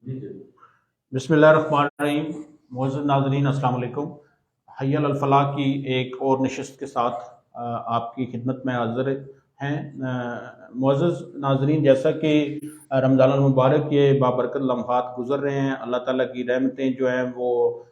बिस्मिल्लाहिर्रहमानिर्रहीम। मुअज़्ज़िज़ नाज़रीन, अस्सलाम वालेकुम। हय्य अल फलाह की एक और नशिस्त के साथ आपकी खिदमत में हाज़िर हैं। मुअज़्ज़िज़ नाज़रीन, जैसा कि रमज़ान अल मुबारक के बाबरकत लम्हात गुज़र रहे हैं, अल्लाह ताला की रहमतें जो हैं वो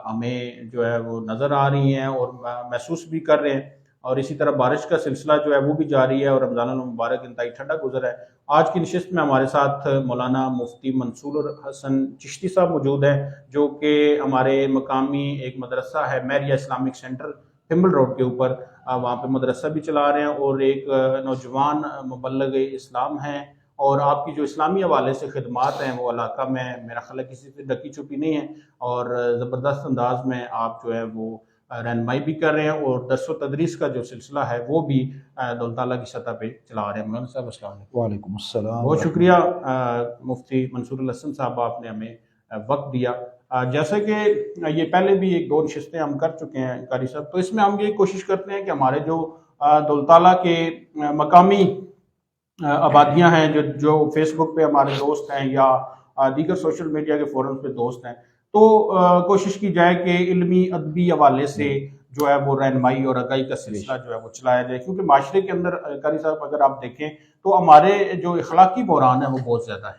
हमें जो है वो नज़र आ रही हैं और महसूस भी कर रहे हैं, और इसी तरह बारिश का सिलसिला जो है वो भी जारी है और रमज़ान अल मुबारक इंतहाई ठंडा गुज़रा है। आज की नशिस्त में हमारे साथ मौलाना मुफ्ती मंसूर हसन चिश्ती साहब मौजूद हैं, जो कि हमारे मकामी एक मदरसा है मैरिया इस्लामिक सेंटर फिम्बल रोड के ऊपर, वहाँ पे मदरसा भी चला रहे हैं और एक नौजवान मुबल्लिग इस्लाम हैं, और आपकी जो इस्लामी हवाले से खिदमात हैं वो इलाका में मेरा ख्याल है किसी से ढकी छुपी नहीं है, और ज़बरदस्त अंदाज में आप जो है वो रहनुमाई भी कर रहे हैं और दर्स व तदरीस का जो सिलसिला है वो भी अल्लाह ताला की सतह पे चला रहे हैं। मौलाना साहब अस्सलाम वालेकुम। वालेकुम अस्सलाम। बहुत शुक्रिया मुफ्ती मंसूर हसन साहब, आपने हमें वक्त दिया। जैसे कि ये पहले भी एक दो नशिस्तें हम कर चुके हैं कारी साहब, तो इसमें हम ये कोशिश करते हैं कि हमारे जो दौलताला के मकामी आबादियाँ हैं, जो फेसबुक पे हमारे दोस्त हैं या दीगर सोशल मीडिया के फोरम पे दोस्त हैं, तो कोशिश की जाए कि इल्मी अदबी हवाले से जो है वो रहनुमाई और आगाही का सिलसिला जो है वो चलाया जाए, क्योंकि माशरे के अंदर कारी साहब अगर आप देखें तो हमारे जो इखलाकी बहरान है वो बहुत ज़्यादा है।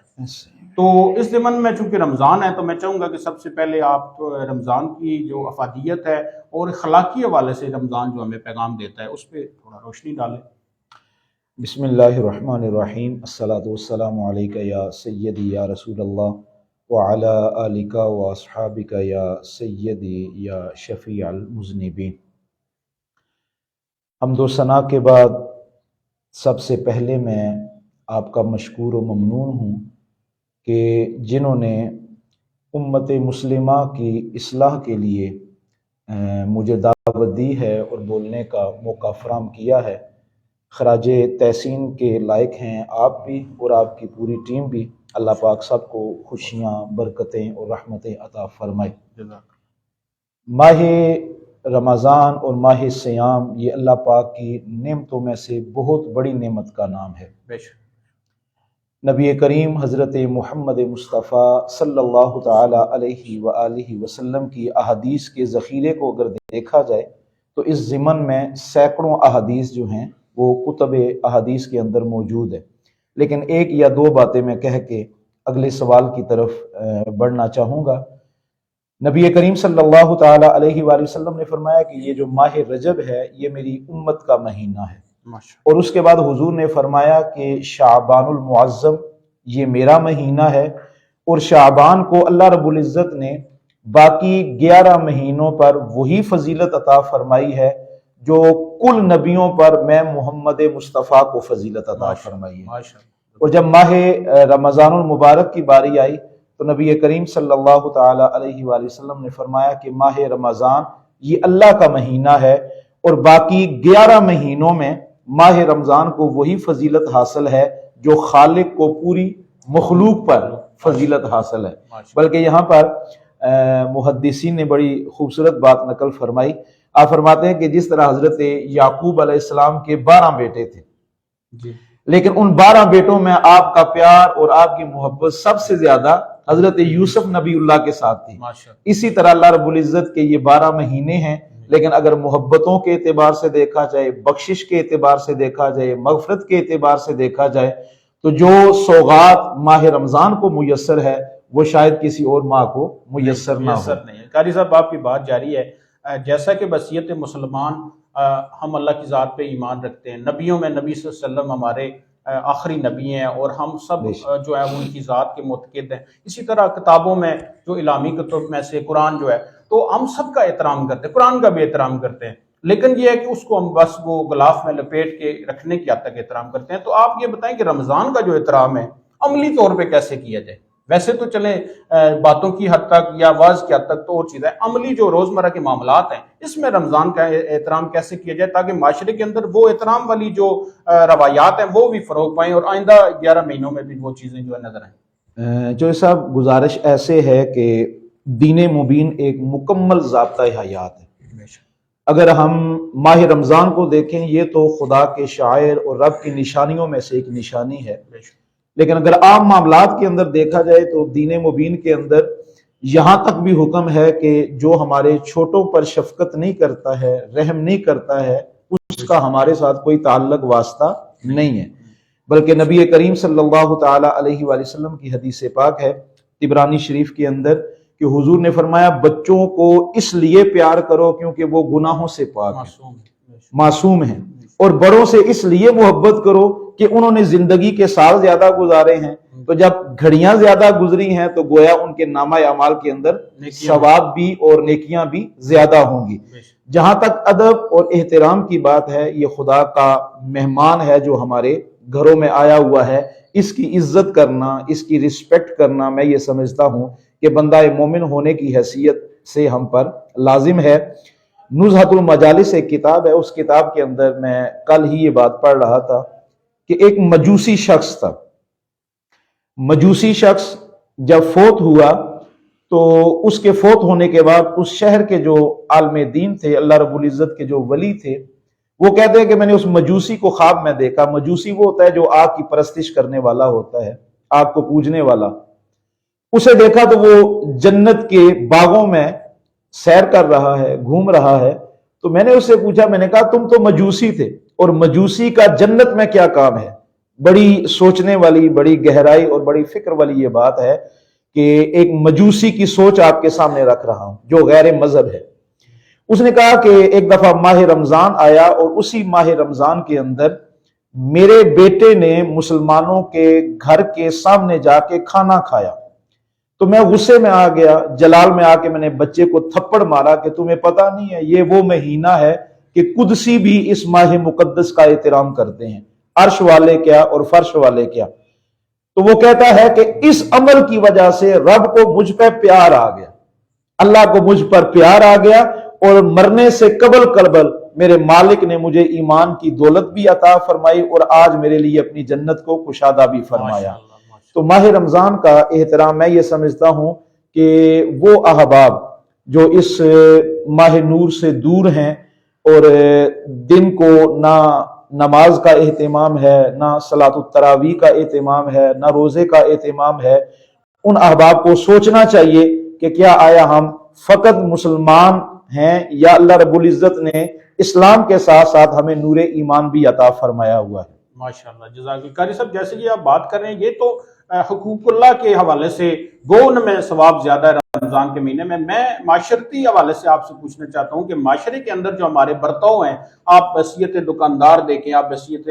तो इस ज़मन में चूँकि रमज़ान है, तो मैं चाहूँगा कि सबसे पहले आप रमज़ान की जो अफादियत है और इखलाकी हवाले से रमज़ान जो हमें पैगाम देता है उस पर थोड़ा रोशनी डालें। बिस्मिल्लाहिर्रहमानिर्रहीम। अस्सलातु वस्सलामु अलैका या सय्यदी या रसूलल्लाह व अला आलिका व अस्हाबिका या सय्यदी या शफीअल मुज़निबीन। हम्दो सना के बाद सबसे पहले मैं आपका मशकूर व ममनून हूँ कि जिन्होंने उम्मत मुस्लिमा की इस्लाह के लिए मुझे दावत दी है और बोलने का मौका फराहम किया है। खराजे तहसीन के लायक हैं आप भी और आपकी पूरी टीम भी। अल्लाह पाक सबको खुशियाँ, बरकतें और रहमतें अता फरमाए। माह रमज़ान और माह सियाम ये अल्लाह पाक की नेमतों में से बहुत बड़ी नेमत का नाम है। नबी करीम हज़रत मुहम्मद मुस्तफ़ा सल्लल्लाहु तआला अलैहि व आलिहि वसल्लम की अहादीस के ज़ख़ीरे को अगर देखा जाए तो इस ज़िमन में सैकड़ों अहादीस जो हैं वो कुतुब अहादीस के अंदर मौजूद है। लेकिन एक या दो बातें मैं कह के अगले सवाल की तरफ बढ़ना चाहूँगा। नबी करीम सल्लल्लाहु तआला अलैहि वसल्लम ने फरमाया कि ये जो माह रजब है ये मेरी उम्मत का महीना है, और उसके बाद हुजूर ने फरमाया कि शाबानुल मुअज़्ज़म ये मेरा महीना है, और शाबान को अल्लाह रब्बुल इज़्ज़त ने बाकी 11 महीनों पर वही फजीलत अता फरमाई है जो कुल नबियों पर मैं मोहम्मद मुस्तफ़ा को फजीलत अता फरमाई है। और जब माह रमज़ानुल मुबारक की बारी आई तो नबी करीम सल्लल्लाहु तआला अलैहि वसल्लम ने फरमाया कि माह रमज़ान ये अल्लाह का महीना है, और बाकी 11 महीनों में माह रमज़ान को वही फजीलत हासिल है जो खालिक को पूरी मखलूक पर फजीलत हासिल है। बल्कि यहाँ पर मुहद्दिसीन ने बड़ी खूबसूरत बात नकल फरमाई। आप फरमाते हैं कि जिस तरह हजरत याकूब अलैहिस्सलाम के 12 बेटे थे जी, लेकिन उन 12 बेटों में आपका प्यार और आपकी मोहब्बत सबसे ज्यादा हजरत यूसुफ नबीउल्लाह के साथ थी। इसी तरह अल्लाह रब्बुल इज़्ज़त के ये 12 महीने हैं, लेकिन अगर मोहब्बतों के एतबार से देखा जाए, बख्शिश के एतबार से देखा जाए, मगफरत के एतबार से देखा जाए, तो जो सौगात माह रमज़ान को मुयस्सर है वो शायद किसी और माह को मुयस्सर ना हो। कारी साहब आपकी बात जारी है। जैसा कि बसीयत मुसलमान, हम अल्लाह की ज़ात पे ईमान रखते हैं, नबियों में नबी सल्लल्लाहु अलैहि वसल्लम हमारे आखिरी नबी हैं और हम सब जो है उनकी ज़ात के मुतक़िद हैं। इसी तरह किताबों में जो इलामी कुतुब में से कुरान जो है, तो हम सब का एहतराम करते हैं, कुरान का भी एहतराम करते हैं, लेकिन ये है कि उसको हम बस वो गिलाफ में लपेट के रखने की हद तक एहतराम करते हैं। तो आप ये बताएं कि रमज़ान का जो एहतराम है अमली तौर पर कैसे किया जाए? वैसे तो चले बातों की हद तक या वाज की हद तक तो और चीज़ है, अमली जो रोज़मर्रा के मामलात हैं इसमें रमज़ान का एहतराम कैसे किया जाए ताकि माशरे के अंदर वो एहतराम वाली जो रवायात हैं वो भी फ़रोग पाएँ और आइंदा 11 महीनों में भी वो चीज़ें जो है नजर आएँ। जो साहब गुजारिश ऐसे है कि दीन मुबीन एक मुकम्मल ज़ाब्ता हयात है। अगर हम माह रमज़ान को देखें, ये तो खुदा के शायर और रब की निशानियों में से एक निशानी है لیکن اگر عام معاملات کے اندر دیکھا جائے تو دین مبین کے اندر یہاں تک بھی حکم ہے کہ جو ہمارے چھوٹوں پر شفقت نہیں کرتا ہے، رحم نہیں کرتا ہے، اس کا ہمارے ساتھ کوئی تعلق واسطہ نہیں ہے۔ بلکہ نبی کریم صلی اللہ تعالی علیہ وآلہ وسلم کی حدیث پاک ہے طبرانی شریف کے اندر کہ حضور نے فرمایا بچوں کو اس لیے پیار کرو کیونکہ وہ گناہوں سے پاک ہیں، معصوم ہیں، اور بڑوں سے اس لیے محبت کرو کہ انہوں نے زندگی کے سال زیادہ گزارے ہیں، تو جب گھڑیاں زیادہ گزری ہیں تو گویا ان کے نامہ اعمال کے اندر ثواب بھی اور نیکیاں بھی زیادہ ہوں گی۔ جہاں تک ادب اور احترام کی بات ہے، یہ خدا کا مہمان ہے جو ہمارے گھروں میں آیا ہوا ہے، اس کی عزت کرنا، اس کی رسپیکٹ کرنا میں یہ سمجھتا ہوں کہ بندہ مومن ہونے کی حیثیت سے ہم پر لازم ہے۔ نزہۃ المجالس ایک کتاب ہے، اس کتاب کے اندر میں کل ہی یہ بات پڑھ رہا تھا کہ ایک مجوسی شخص تھا، مجوسی شخص جب فوت ہوا تو اس کے فوت ہونے کے بعد اس شہر کے جو عالم دین تھے، اللہ رب العزت کے جو ولی تھے، وہ کہتے ہیں کہ میں نے اس مجوسی کو خواب میں دیکھا۔ مجوسی وہ ہوتا ہے جو آگ کی پرستش کرنے والا ہوتا ہے، آگ کو پوجنے والا۔ اسے دیکھا تو وہ جنت کے باغوں میں سیر کر رہا ہے، گھوم رہا ہے۔ تو میں نے اس سے پوچھا، میں نے کہا تم تو مجوسی تھے اور مجوسی کا جنت میں کیا کام ہے؟ بڑی سوچنے والی، بڑی گہرائی اور بڑی فکر والی یہ بات ہے کہ ایک مجوسی کی سوچ آپ کے سامنے رکھ رہا ہوں جو غیر مذہب ہے۔ اس نے کہا کہ ایک دفعہ ماہ رمضان آیا اور اسی ماہ رمضان کے اندر میرے بیٹے نے مسلمانوں کے گھر کے سامنے جا کے کھانا کھایا، تو میں غصے میں آ گیا، جلال میں آ کے میں نے بچے کو تھپڑ مارا کہ تمہیں پتہ نہیں ہے یہ وہ مہینہ ہے کہ قدسی بھی اس ماہ مقدس کا احترام کرتے ہیں، عرش والے کیا اور فرش والے کیا۔ تو وہ کہتا ہے کہ اس عمل کی وجہ سے رب کو مجھ پہ پیار آ گیا، اللہ کو مجھ پر پیار آ گیا، اور مرنے سے قبل میرے مالک نے مجھے ایمان کی دولت بھی عطا فرمائی اور آج میرے لیے اپنی جنت کو کشادہ بھی فرمایا۔ تو ماہ رمضان کا احترام میں یہ سمجھتا ہوں کہ وہ احباب جو اس ماہ نور سے دور ہیں اور دن کو نہ نماز کا اہتمام ہے، نہ صلاۃ التراویح کا اہتمام ہے، نہ روزے کا اہتمام ہے، ان احباب کو سوچنا چاہیے کہ کیا آیا ہم فقط مسلمان ہیں یا اللہ رب العزت نے اسلام کے ساتھ ساتھ ہمیں نور ایمان بھی عطا فرمایا ہوا ہے۔ ماشاءاللہ، جزاک اللہ۔ قاری صاحب جیسے کہ آپ بات کر رہے ہیں، یہ تو حقوق اللہ کے حوالے سے گون میں ثواب زیادہ ہے رمضان کے مہینے میں معاشرتی حوالے سے آپ سے پوچھنا چاہتا ہوں کہ معاشرے کے اندر جو ہمارے برتاؤ ہیں، آپ بحثیت دکاندار دیکھیں، آپ بحثیت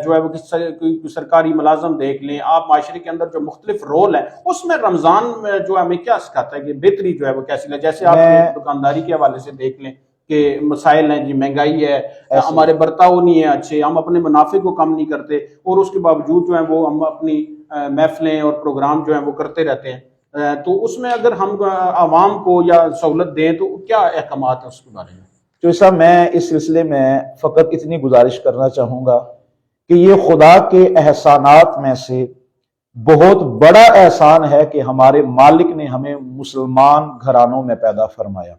جو ہے وہ کوئی سرکاری ملازم دیکھ لیں، آپ معاشرے کے اندر جو مختلف رول ہیں، اس میں رمضان میں جو ہمیں کیا سکھاتا ہے کہ بہتری جو ہے وہ کیسی ہے؟ جیسے آپ دکانداری کے حوالے سے دیکھ لیں کہ مسائل ہیں، جی مہنگائی ہے، ہمارے برتاؤ نہیں ہیں اچھے، ہم اپنے منافع کو کم نہیں کرتے، اور اس کے باوجود جو ہے وہ ہم اپنی محفلیں اور پروگرام جو ہیں وہ کرتے رہتے ہیں۔ تو اس میں اگر ہم عوام کو یا سہولت دیں تو کیا احکامات ہیں اس کے بارے میں؟ تو صاحب میں اس سلسلے میں فقط اتنی گزارش کرنا چاہوں گا کہ یہ خدا کے احسانات میں سے بہت بڑا احسان ہے کہ ہمارے مالک نے ہمیں مسلمان گھرانوں میں پیدا فرمایا۔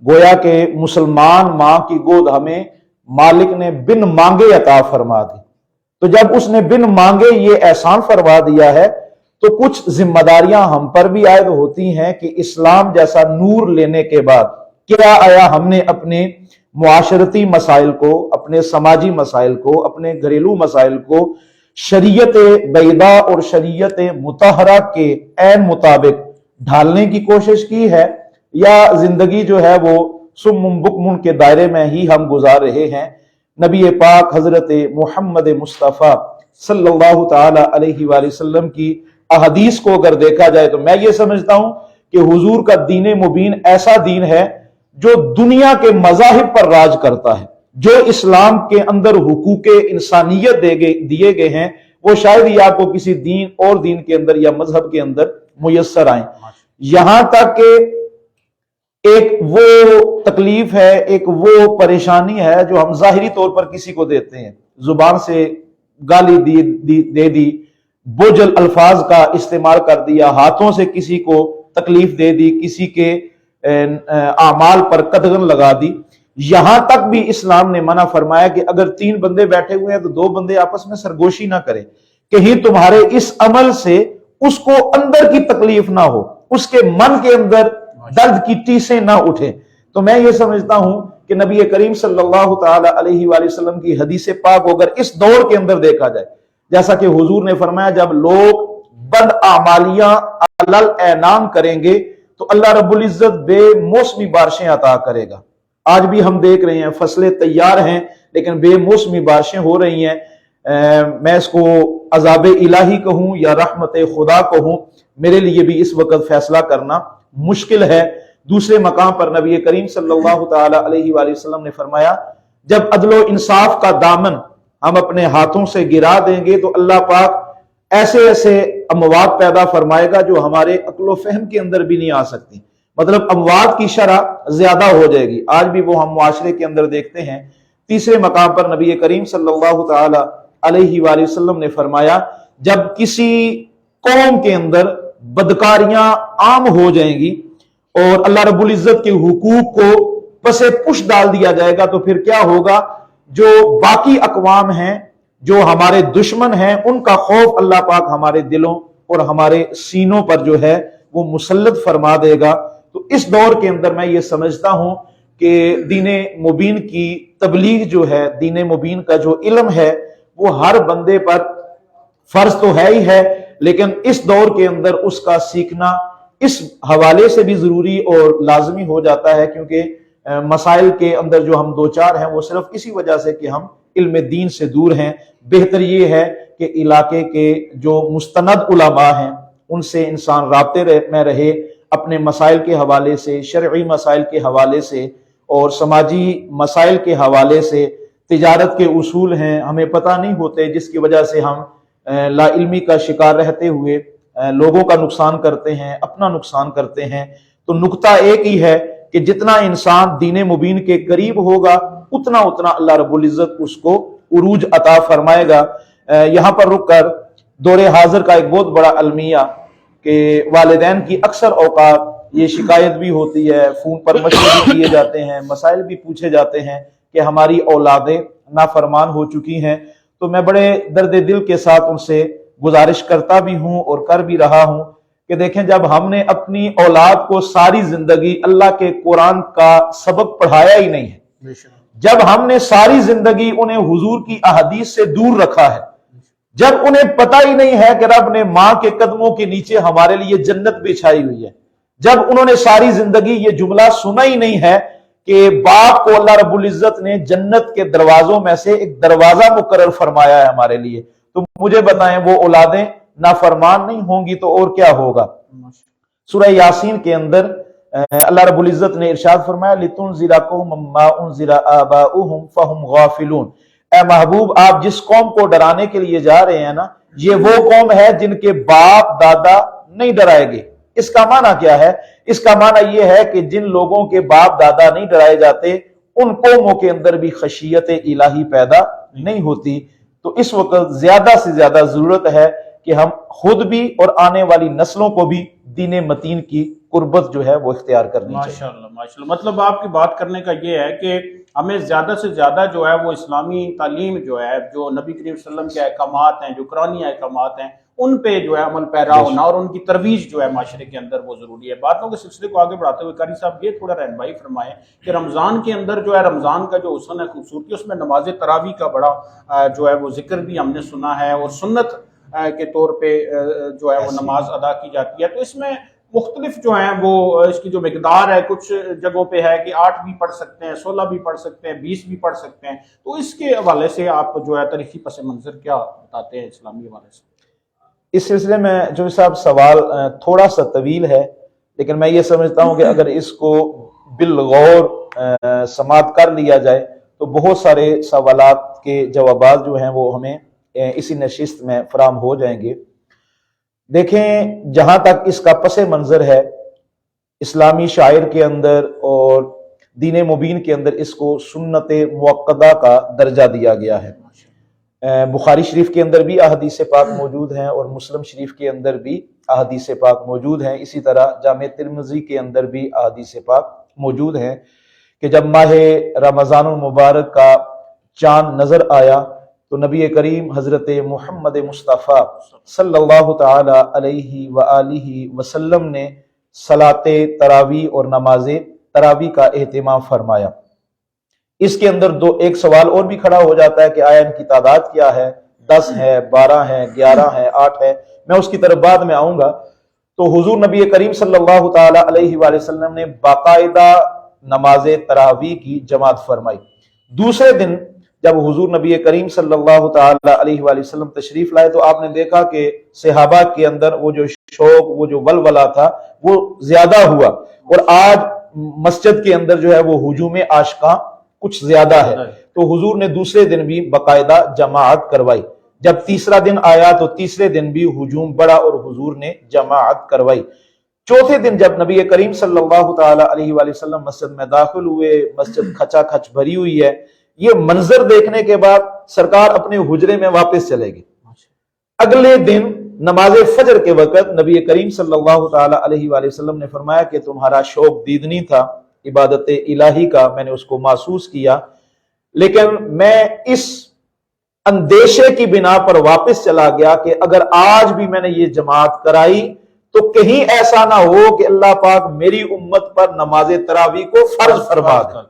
گویا کہ مسلمان ماں کی گود ہمیں مالک نے بن مانگے عطا فرما دی۔ تو جب اس نے بن مانگے یہ احسان فرما دیا ہے تو کچھ ذمہ داریاں ہم پر بھی عائد ہوتی ہیں کہ اسلام جیسا نور لینے کے بعد کیا آیا ہم نے اپنے معاشرتی مسائل کو، اپنے سماجی مسائل کو، اپنے گھریلو مسائل کو شریعت بیضاء اور شریعت مطہرہ کے عین مطابق ڈھالنے کی کوشش کی ہے، یا زندگی جو ہے وہ سم بکم کے دائرے میں ہی ہم گزار رہے ہیں؟ نبی پاک حضرت محمد مصطفیٰ صلی اللہ تعالی علیہ وآلہ وسلم کی احادیث کو اگر دیکھا جائے تو میں یہ سمجھتا ہوں کہ حضور کا دین مبین ایسا دین ہے جو دنیا کے مذاہب پر راج کرتا ہے۔ جو اسلام کے اندر حقوق انسانیت دیے گئے ہیں وہ شاید ہی آپ کو کسی دین اور دین کے اندر یا مذہب کے اندر میسر آئیں۔ یہاں تک کہ ایک وہ تکلیف ہے، ایک وہ پریشانی ہے جو ہم ظاہری طور پر کسی کو دیتے ہیں، زبان سے گالی دے دی، بوجھل الفاظ کا استعمال کر دیا، ہاتھوں سے کسی کو تکلیف دے دی، کسی کے اعمال پر قدغن لگا دی۔ یہاں تک بھی اسلام نے منع فرمایا کہ اگر 3 بندے بیٹھے ہوئے ہیں تو 2 بندے آپس میں سرگوشی نہ کریں، कहीं तुम्हारे इस अमल से उसको अंदर की तकलीफ ना हो, उसके मन के अंदर दर्द की टीसें ना उठे। तो मैं ये समझता हूं कि नबी करीम सल्लल्लाहु ताला अलैहि वसल्लम की हदीस पाक को अगर इस दौर के अंदर देखा जाए, जैसा कि हुजूर ने फरमाया, जब लोग बद आमालियां अलल ऐनाम करेंगे तो अल्लाह रब्बुल इज्जत बेमौसमी बारिशें अता करेगा। आज भी हम देख रहे हैं फसलें तैयार हैं लेकिन बेमौसमी बारिशें हो रही हैं। मैं इसको अजाब इलाही कहूं या रहमत खुदा कहूं, मेरे लिए भी इस वक्त फैसला करना मुश्किल है। दूसरे मकाम पर नबी करीम सल्लल्लाहु ताला अलैहि वसल्लम ने फरमाया, जब अदलो इंसाफ का दामन हम अपने हाथों से गिरा देंगे तो अल्लाह पाक ऐसे ऐसे अमवात पैदा फरमाएगा जो हमारे अक्लो फहम के अंदर भी नहीं आ सकती। मतलब अमवात की शरह ज्यादा हो जाएगी। आज भी वो हम मुआशरे के अंदर देखते हैं। तीसरे मकाम पर नबी करीम सल्लल्लाहु ताला अलैहि वसल्लम ने फरमाया, जब किसी कौम के अंदर बदकारियां आम हो जाएंगी और अल्लाह रब्बुल इज्जत के हुकूक को पसे पुश डाल दिया जाएगा तो फिर क्या होगा, जो बाकी अकवाम हैं, जो हमारे दुश्मन हैं, उनका खौफ अल्लाह पाक हमारे दिलों और हमारे सीनों पर जो है वो मुसल्लत फरमा देगा। तो इस दौर के अंदर मैं ये समझता हूं कि दीने मुबीन की तबलीग जो है, दीने मुबीन का जो इल्म है वो हर बंदे पर फर्ज तो है ही है, लेकिन इस दौर के अंदर उसका सीखना इस हवाले से भी जरूरी और लाजमी हो जाता है क्योंकि मसाइल के अंदर जो हम दो चार हैं वो सिर्फ इसी वजह से कि हम इल्म दीन से दूर हैं। बेहतर ये है कि इलाके के जो मुस्तनद उलमा हैं उनसे इंसान राब्ते में रहे, अपने मसाइल के हवाले से, शरई मसाइल के हवाले से और समाजी मसाइल के हवाले से। तिजारत के उसूल हैं, हमें पता नहीं होते, जिसकी वजह से हम लाइल्मी का शिकार रहते हुए लोगों का नुकसान करते हैं, अपना नुकसान करते हैं। तो नुक्ता एक ही है कि जितना इंसान दीने मुबीन के करीब होगा उतना उतना अल्लाह रब्बुल इज्जत उसको उरूज अता फरमाएगा। यहाँ पर रुक कर दौरे हाजिर का एक बहुत बड़ा अलमिया कि वालिदैन की अक्सर औकात ये शिकायत भी होती है, फोन पर मशवरे भी किए जाते हैं, मसाइल भी पूछे जाते हैं कि हमारी औलादें नाफरमान हो चुकी हैं। तो मैं बड़े दर्द दिल के साथ उनसे गुजारिश करता भी हूं और कर भी रहा हूं कि देखें, जब हमने अपनी औलाद को सारी जिंदगी अल्लाह के कुरान का सबक पढ़ाया ही नहीं है, जब हमने सारी जिंदगी उन्हें हुजूर की अहदीस से दूर रखा है, जब उन्हें पता ही नहीं है कि रब ने मां के कदमों के नीचे हमारे लिए जन्नत बिछाई हुई है, जब उन्होंने सारी जिंदगी ये जुमला सुना ही नहीं है कि बाप को अल्लाह रब्बुल इज्जत ने जन्नत के दरवाजों में से एक दरवाजा मुकर्रर फरमाया है हमारे लिए, तो मुझे बताएं वो औलादें नाफरमान नहीं होंगी तो और क्या होगा। सूरह यासीन के अंदर अल्लाह रब्बुल इज्जत ने इरशाद फरमाया, लितुनज़िरा कौमन मा उनज़िरा आबाउहुम फहुम गाफिलून। ए महबूब, आप जिस कौम को डराने के लिए जा रहे हैं ना, ये वो कौम है जिनके बाप दादा नहीं डराए गए। इसका माना क्या है? इसका माना यह है कि जिन लोगों के बाप दादा नहीं डराए जाते उन कौमों के अंदर भी खशियत इलाही पैदा नहीं होती। तो इस वक्त ज्यादा से ज्यादा जरूरत है कि हम खुद भी और आने वाली नस्लों को भी दीन मतीन की कुर्बत जो है वो इख्तियार करनी चाहिए। माशाल्लाह माशाल्लाह। मतलब आपकी बात करने का ये है कि हमें ज्यादा से ज्यादा जो है वो इस्लामी तालीम जो है, जो नबी करीम सल्लल्लाहु अलैहि वसल्लम के अहकामात हैं, जो कुरानी अहकामात हैं, उन पे जो है अमल पैरा होना और उनकी तरवीज जो है माशरे के अंदर वो जरूरी है। बातों के सिलसिले को आगे बढ़ाते हुए कारी साहब ये थोड़ा रहनुमाई फरमाएं कि रमजान के अंदर जो है, रमजान का जो हुस्न है, खूबसूरती, उसमें नमाज तरावी का बड़ा जो है वो जिक्र भी हमने सुना है और सुन्नत के तौर पे जो है वो नमाज अदा की जाती है। तो इसमें मुख्तलिफ जो है वो इसकी जो मिकदार है, कुछ जगहों पे है कि 8 भी पढ़ सकते हैं, 16 भी पढ़ सकते हैं, 20 भी पढ़ सकते हैं। तो इसके हवाले से आप जो है तारीखी पस मंजर क्या बताते हैं इस्लामी हवाले से? इस सिलसिले में जो साहब सवाल थोड़ा सा तवील है, लेकिन मैं ये समझता हूँ कि अगर इसको बिलगौर समात कर लिया जाए तो बहुत सारे सवालात के जवाबात जो हैं वो हमें इसी नशिस्त में फराम हो जाएंगे। देखें, जहां तक इसका पस मंजर है, इस्लामी शायर के अंदर और दीन मुबीन के अंदर इसको सुन्नत मुअक्कदा का दर्जा दिया गया है। बुखारी शरीफ के अंदर भी अहदीस पाक मौजूद हैं और मुस्लिम शरीफ के अंदर भी अहदीस पाक मौजूद हैं। इसी तरह जामे तिरमिज़ी के अंदर भी अहदीस पाक मौजूद हैं कि जब माह रमज़ानुल मुबारक का चांद नजर आया تو نبی کریم حضرت محمد مصطفیٰ صلی اللہ تعالی علیہ وآلہ وسلم نے صلاۃ تراویح اور نماز تراویح کا اہتمام فرمایا۔ اس کے اندر ایک سوال اور بھی کھڑا ہو جاتا ہے کہ آیا ان کی تعداد کیا ہے، 10 ہے، 12 ہے، 11 ہے، 8 ہے، میں اس کی طرف بعد میں آؤں گا۔ تو حضور نبی کریم صلی اللہ تعالی علیہ وآلہ وسلم نے باقاعدہ نماز تراویح کی جماعت فرمائی۔ دوسرے دن جب حضور نبی کریم صلی اللہ تعالی علیہ وآلہ وسلم تشریف لائے تو آپ نے دیکھا کہ صحابہ کے اندر وہ جو شوق، وہ جو ولولہ تھا وہ زیادہ ہوا، اور آج مسجد کے اندر جو ہے وہ ہجوم عاشقاں کچھ زیادہ ہے، تو حضور نے دوسرے دن بھی باقاعدہ جماعت کروائی۔ جب تیسرا دن آیا تو تیسرے دن بھی ہجوم بڑھا اور حضور نے جماعت کروائی۔ چوتھے دن جب نبی کریم صلی اللہ تعالی علیہ وآلہ وسلم مسجد میں داخل ہوئے، مسجد کھچا کھچ بھری ہوئی ہے، یہ منظر دیکھنے کے بعد سرکار اپنے حجرے میں واپس چلے گئے۔ اگلے دن نماز فجر کے وقت نبی کریم صلی اللہ تعالی علیہ وآلہ وسلم نے فرمایا کہ تمہارا شوق دیدنی تھا عبادت الہی کا، میں نے اس کو محسوس کیا، لیکن میں اس اندیشے کی بنا پر واپس چلا گیا کہ اگر آج بھی میں نے یہ جماعت کرائی تو کہیں ایسا نہ ہو کہ اللہ پاک میری امت پر نماز تراویح کو فرض فرما دے۔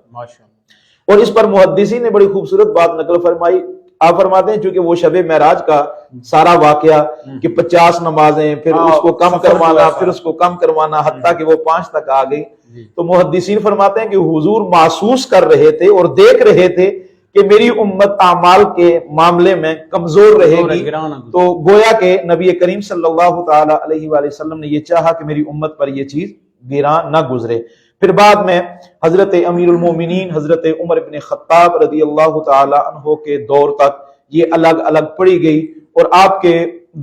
اور اس پر محدثین نے بڑی خوبصورت بات نقل فرمائی۔ آپ فرماتے ہیں چونکہ وہ شب معراج کا سارا واقعہ کہ 50 نمازیں، پھر اس کو کم کروانا، پھر اس کو کم کروانا، حتیٰ کہ وہ 5 تک آ گئی، تو محدثین فرماتے ہیں کہ حضور محسوس کر رہے تھے اور دیکھ رہے تھے کہ میری امت اعمال کے معاملے میں کمزور رہے گی، تو گویا کہ نبی کریم صلی اللہ تعالی علیہ وآلہ وسلم نے یہ چاہا کہ میری امت پر یہ چیز گراں نہ گزرے۔ پھر بعد میں حضرت امیر المومنین حضرت عمر بن خطاب رضی اللہ تعالی عنہ کے دور تک یہ الگ الگ پڑھی گئی، اور آپ کے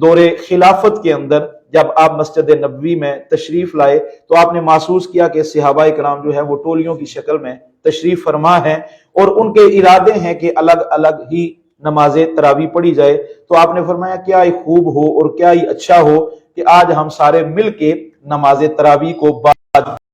دور خلافت کے اندر جب آپ مسجد نبوی میں تشریف لائے تو آپ نے محسوس کیا کہ صحابہ کرام جو ہے وہ ٹولیوں کی شکل میں تشریف فرما ہیں، اور ان کے ارادے ہیں کہ الگ الگ ہی نماز تراویح پڑھی جائے۔ تو آپ نے فرمایا کیا ہی خوب ہو اور کیا ہی اچھا ہو کہ آج ہم سارے مل کے نماز تراویح کو